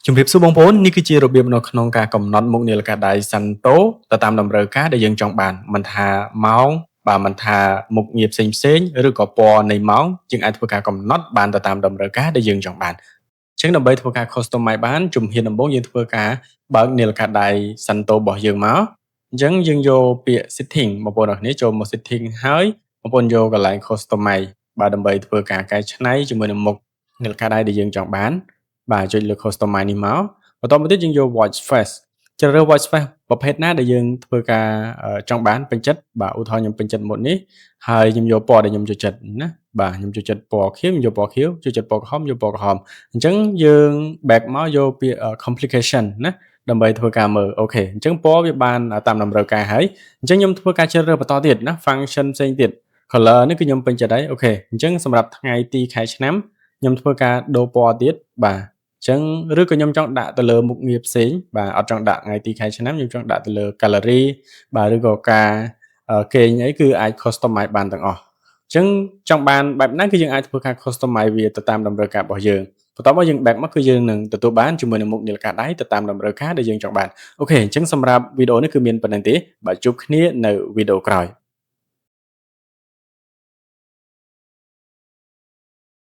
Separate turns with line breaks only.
ជំរាបសួរបងប្អូននេះគឺជារបៀបនៅក្នុងការកំណត់មុខនាឡិកាដៃសាន់តូទៅតាមតម្រូវការដែលយើងចង់បានមិនថាម៉ោងបាទមិនថាមុខងារផ្សេងៗឬក៏ពណ៌នៃម៉ោងយើងអាចធ្វើការកំណត់បានទៅតាមតម្រូវការដែលយើងចង់បានអញ្ចឹងដើម្បីធ្វើការ customize បានជំហានដំបូងយើងធ្វើការបើកនាឡិកាដៃសាន់តូរបស់យើងមកអញ្ចឹងយើងយកពាក្យ setting បងប្អូនអរគ្នាចូលមក setting ហើយបងប្អូនយកកន្លែង customize បាទដើម្បីធ្វើការកែច្នៃជាមួយនឹងមុខនាឡិកាដៃដែលយើងចង់បានបាទចុចលើ customize នេះមកបន្តមកទៀតយើងយក watch face ជ្រើសរើស watch face ប្រភេទណាដែលយើងធ្វើការចង់បានពេញចិត្តបាទឧទាហរណ៍ខ្ញុំពេញចិត្តម៉ូដនេះហើយខ្ញុំយកពណ៌ដែលខ្ញុំចូលចិត្តណាបាទខ្ញុំចូលចិត្តពណ៌ខៀវខ្ញុំយកពណ៌ខៀវចូលចិត្តពណ៌ក្រហមយកពណ៌ក្រហមអញ្ចឹងយើង back មកយកពាក្យ complication ណាដើម្បីធ្វើការមើលអូខេអញ្ចឹងពណ៌វាបានតាមតម្រូវការហើយអញ្ចឹងខ្ញុំធ្វើការជ្រើសរើសបន្តទៀតណា function ផ្សេងទៀត color នេះគឺខ្ញុំពេញចិត្តហើយអូខេអញ្ចឹងសម្រាប់ថ្ងៃទីខែឆ្នាំខ្ញុំធ្វើការដូរពណ៌ទៀតបាទអញ្ចឹងឬក៏ខ្ញុំចង់ដាក់ទៅលើមុខងារផ្សេងបាទអត់ចង់ដាក់ថ្ងៃទីខែឆ្នាំខ្ញុំចង់ដាក់ទៅលើ gallery បាទឬក៏ការគេងអីគឺអាច customize បានទាំងអស់អញ្ចឹងចង់បានបែបណាគឺយើងអាចធ្វើការ customize វាទៅតាមតម្រូវការរបស់យើងបន្ទាប់មកយើង back មកគឺយើងនឹងទទួលបានជាមួយនឹងមុខនាឡិកាដៃទៅតាមតម្រូវការដែលយើងចង់បានអូខេអញ្ចឹងសម្រាប់វីដេអូនេះគឺមានប៉ុណ្្នឹងទេបាទជួបគ្នានៅវីដេអូក្រោយ